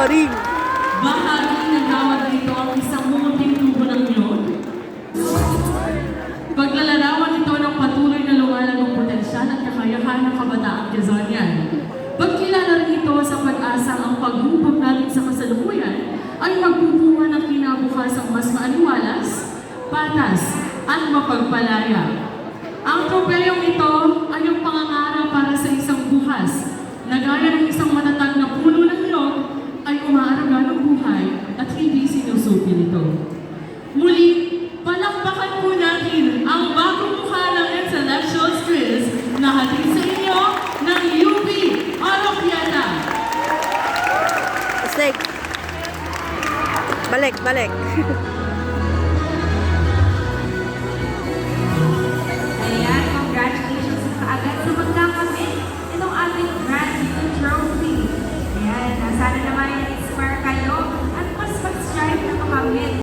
Sorry. Bahagi ng gawad nito ang isang munting tubo ng nyog. Paglalarawan ito ng patuloy na lumalagong potensyal at kakayahan ng kabataang Quezonian. Pagkilala rin ito sa pag-asa ang paghubog natin sa kasalukuyan ay magbubunga ng kinabukasang mas maaliwalas, patas, at mapagpalaya. Ang tropeyong ito ay ang pangangarap para sa isang bukas na gaya ng isang matatag na puno ng nyog ay umaaraga ng buhay at hindi sinusupi nito. Muli, palakpakan po natin ang bagong mukha ng Intellectual Skills na hatid sa inyo ng UP Oroquieta. Mistake. Balik, balik. Ayan, congratulations kaagad sa magkakamit itong ating Grand Trophy. Ayan, sana naman